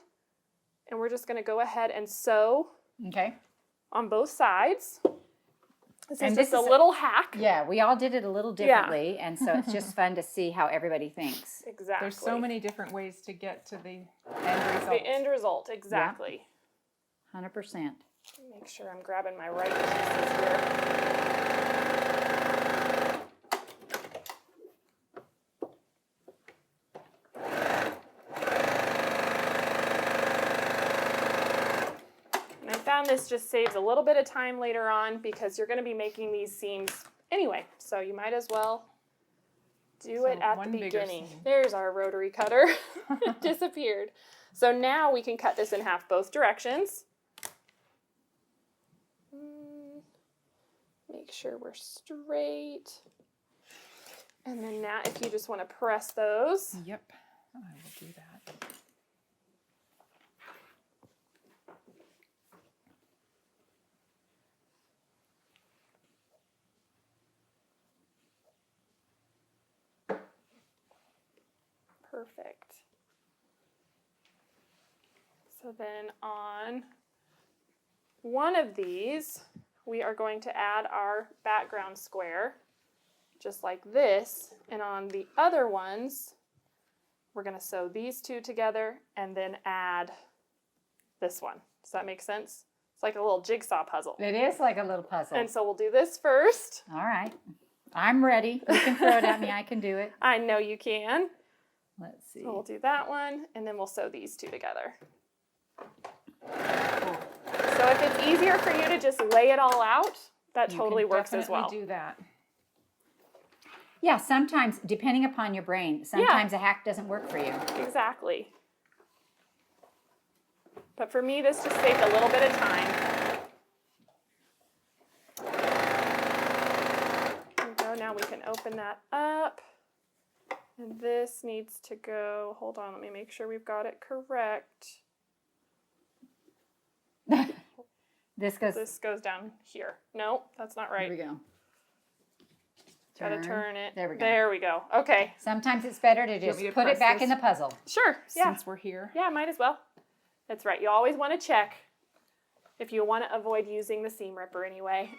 And we're just going to go ahead and sew Okay. on both sides. This And is this just a is- little hack. Yeah, we all did it a little Yeah. differently, and so it's just fun to see how everybody thinks. Exactly. There's so many different ways to get to the end result. The end result, exactly. 100%. Make sure I'm grabbing my right pieces here. found this just saves a little bit of time later on because you're going to be making these seams anyway. So you might as well do it at the beginning. There's our rotary cutter. It disappeared. So now we can cut this in half both directions. Make sure we're straight. And then now if you just want to press those. Yep, I will do that. Perfect. So then on one of these, we are going to add our background square, just like this. And on the other ones, we're going to sew these two together and then add this one. Does that make sense? It's like a little jigsaw puzzle. It is like a little puzzle. And so we'll do this first. All right. I'm ready. You can throw it at me. I can do it. I know you can. Let's see. So we'll do that one, and then we'll sew these two together. So if it's easier for you to just lay it all out, that totally works as well. Do that. Yeah, sometimes, depending upon your brain, sometimes a hack doesn't work for you. Exactly. But for me, this just saved a little bit of time. There we go. Now we can open that up. And this needs to go, hold on, let me make sure we've got it correct. This goes down here. No, that's not right. Here we go. Gotta turn it. There we go. There we go. Okay. Sometimes it's better to just put it back in the puzzle. Sure. Yeah. Since we're here. Yeah, might as well. That's right. You always want to check if you want to avoid using the seam ripper anyway.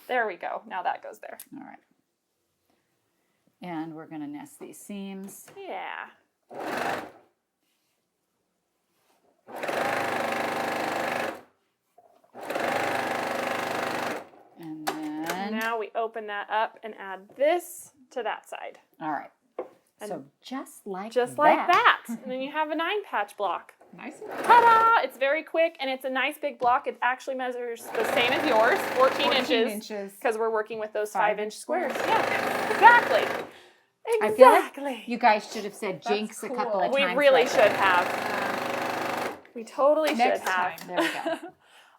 There we go. Now that goes there. All right. And we're going to nest these seams. Yeah. And then... Now we open that up and add this to that side. All right. And so just like that. And then you have a 9-patch block. Nice. Ta-da! It's very quick and it's a nice big block. It actually measures the same as yours, 14 inches. Because we're working with those 5-inch squares. Yeah, exactly. I feel like you guys should have said jinx a couple of times. We really should have. We totally should have. There we go.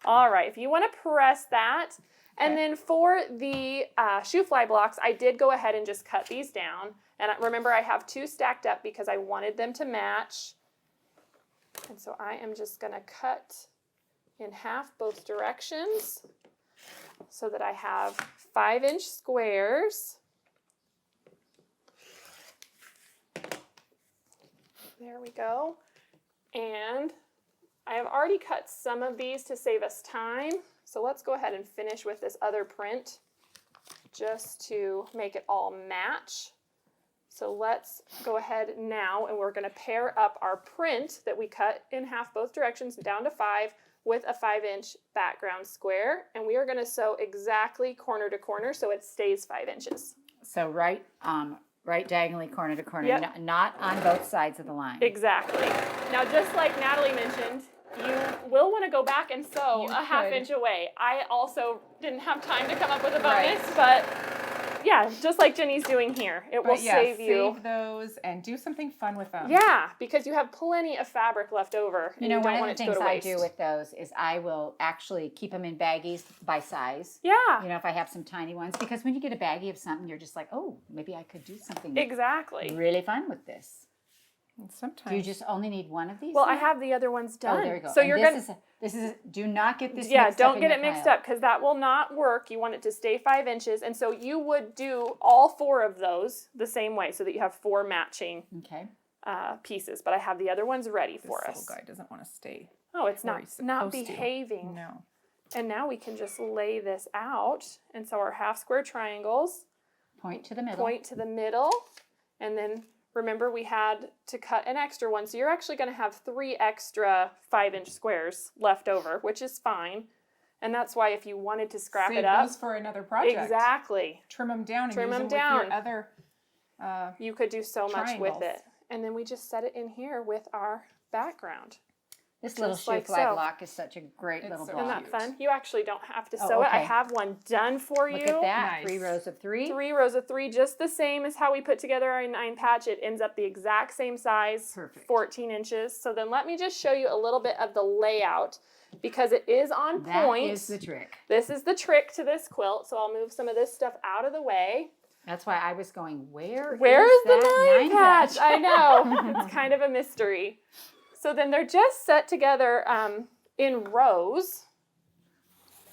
All right, if you want to press that. And then for the shoe fly blocks, I did go ahead and just cut these down. And remember, I have 2 stacked up because I wanted them to match. And so I am just going to cut in half both directions so that I have 5-inch squares. There we go. And I have already cut some of these to save us time. So let's go ahead and finish with this other print just to make it all match. So let's go ahead now and we're going to pair up our print that we cut in half both directions down to 5 with a 5-inch background square. And we are going to sew exactly corner to corner so it stays 5 inches. So right diagonally corner to corner, Yep. not on both sides of the line. Exactly. Now, just like Natalie mentioned, you will want to go back and sew a half-inch away. I also didn't have time to come up with a bonus, but yeah, just like Jenny's doing here. It will save you. Save those and do something fun with them. Yeah, because you have plenty of fabric left over. You know, one of the things I do with those is I will actually keep them in baggies by size. Yeah. You know, if I have some tiny ones, because when you get a baggie of something, you're just like, oh, maybe I could do something really fun with this. And sometimes. Do you just only need one of these? Well, I have the other ones done. Oh, there you go. So and you're this is do not get this yeah, mixed don't up get it mixed up because that will not work. You want it to stay 5 inches. And so you would do all 4 of those the same way so that you have 4 matching pieces. But I have the other ones ready for us. This little guy doesn't want to stay. Oh, it's not behaving. No. And now we can just lay this out. And so our half square triangles point to the middle. Point to the middle. And then remember we had to cut an extra one. So you're actually going to have 3 extra 5-inch squares left over, which is fine. And that's why if you wanted to scrap it up. Save those for another project. Exactly. Trim them down and Trim use them them down. with your other you could do so much with triangles. it. And then we just set it in here with our background. This little Just like shoofly so. block is such a great little so block. Isn't that fun? You actually don't have to Oh, sew it. I okay. have one done for you. Look at that. Nice. 3 rows of 3. 3 rows of 3, just the same as how we put together our 9-patch. It ends up the exact same size, Perfect. 14 inches. So then let me just show you a little bit of the layout because it is on point. That is the trick. This is the trick to this quilt. So I'll move some of this stuff out of the way. That's why I was going, where's the that 9-patch? 9-patch? I know. It's kind of a mystery. So then they're just set together in rows.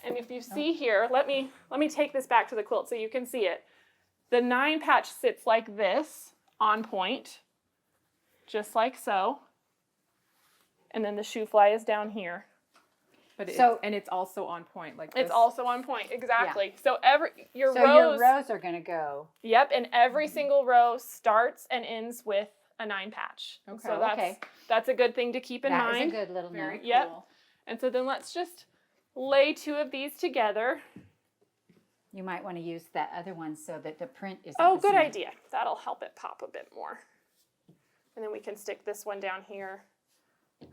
And if you see here, let me take this back to the quilt so you can see it. The 9-patch sits like this on point, just like so. And then the shoofly is down here. But And it's also on point like this. It's also on point, exactly. So your your rows are going to go. Yep, and every single row starts and ends with a 9-patch. Okay. So that's a good thing to keep in That mind. is a good little Very note. cool. Yep. And so then let's just lay 2 of these together. You might want to use that other one so that the print isn't Oh, the good same. idea. That'll help it pop a bit more. And then we can stick this one down here,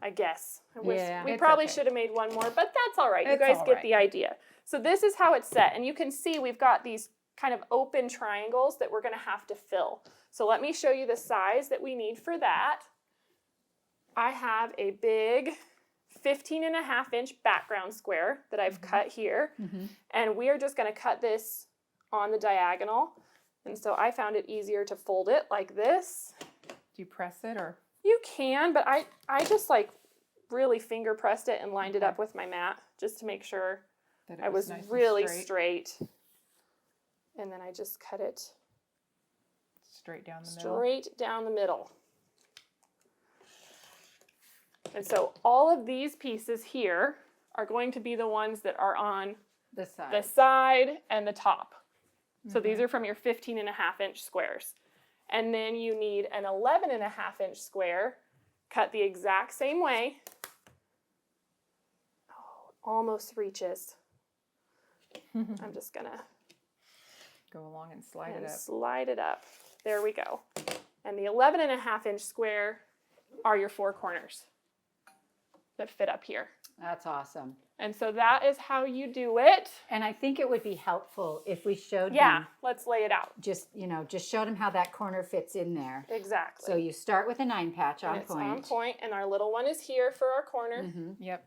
I guess. Yeah, we it's probably okay. should have made one more, but that's all right. You It's guys all get right. the idea. So this is how it's set. And you can see we've got these kind of open triangles that we're going to have to fill. So let me show you the size that we need for that. I have a big 15.5-inch background square that I've cut here. And we are just going to cut this on the diagonal. And so I found it easier to fold it like this. Do you press it or? You can, but I just like really finger pressed it and lined it up with my mat just to make sure That it I was nice and really straight. And then I just cut it straight down the middle. straight down the middle. And so all of these pieces here are going to be the ones that are on The side. the side and the top. So these are from your 15.5-inch squares. And then you need an 11.5-inch square cut the exact same way. Oh, almost reaches. I'm just gonna Go along and slide it up. slide it up. There we go. And the 11.5-inch square are your 4 corners that fit up here. That's awesome. And so that is how you do it. And I think it would be helpful if we showed Yeah, them, let's lay it out. just showed them how that corner fits in there. Exactly. So you start with a 9-patch and on it's on point. point, and our little one is here for our corner. Yep.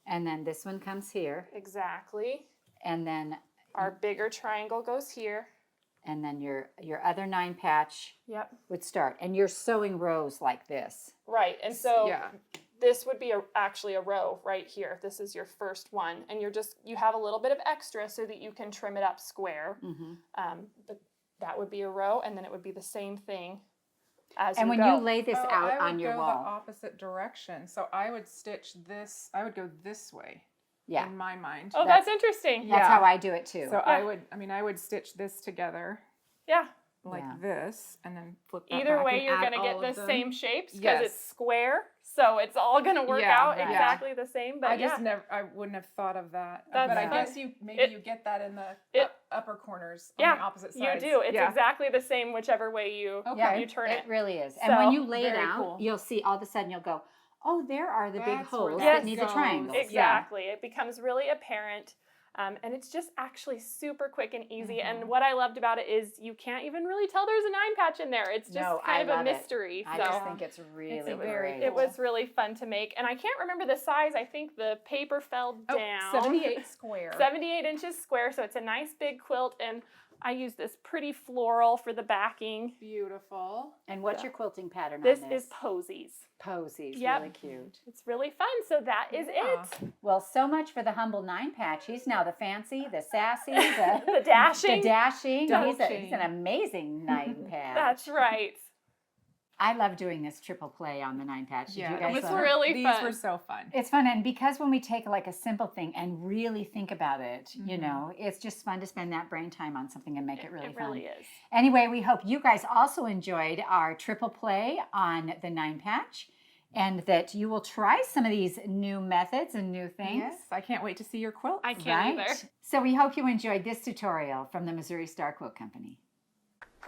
And then this one comes here. Exactly. And then Our bigger triangle goes here. your other 9-patch Yep. would start. And you're sewing rows like this. Right. And so Yeah. this would be actually a row right here. This is your first one. And you have a little bit of extra so that you can trim it up square. But that would be a row, and then it would be the same thing as And you when go. you lay this out on your I would go wall. the opposite direction. So I would stitch this. I would go this way. Yeah. In my mind. Oh, that's interesting. That's Yeah. how I do it too. So I would stitch this together Yeah. like Yeah. this, and then flip that Either back way, and you're add going to all get of the them. same shapes because Yes. it's square. So it's all going to work Yeah, out right. exactly the same. But I just I wouldn't have thought of that. That's But I fun. guess you get that in the upper corners on the opposite sides. You do. It's Yeah. exactly the same whichever way you Okay. you turn it it. really is. And when So, you lay it very out, cool. you'll see all of a sudden you'll go, oh, there are the big That's where holes that that need the goes. triangles. Exactly. It becomes really apparent. And it's just actually super quick and easy. And what I loved about it is you can't even really tell there's a 9-patch in there. It's just No, kind I of a love it. mystery. I So just think it's really very great. it was really fun to make. And I can't remember the size. I think the paper fell down. 78 square. 78 inches square. So it's a nice big quilt. And I used this pretty floral for the backing. Beautiful. And what's your quilting pattern This on this? is posies. Posies. Yep. Really cute. It's really fun. So that is Yeah. it. Well, so much for the humble 9-patch. He's now the fancy, the sassy, The dashing. the dashing. He's Dashing. an amazing 9-patch. That's right. I love doing this triple play on the 9-patch. Did you Yeah, guys it was love it? really These fun. were so fun. It's fun, and because when we take like a simple thing and really think about it, it's just fun to spend that brain time on something and make it really It fun. really is. Anyway, we hope you guys also enjoyed our triple play on the 9-patch, and that you will try some of these new methods and new things. Yes, I can't wait to see your quilt. I can't either. So we hope you enjoyed this tutorial from the Missouri Star Quilt Company.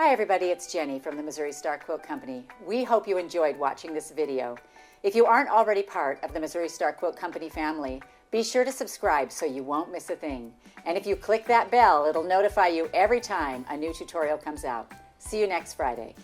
Hi everybody, it's Jenny from the Missouri Star Quilt Company. We hope you enjoyed watching this video. If you aren't already part of the Missouri Star Quilt Company family, be sure to subscribe so you won't miss a thing. And if you click that bell, it'll notify you every time a new tutorial comes out. See you next Friday.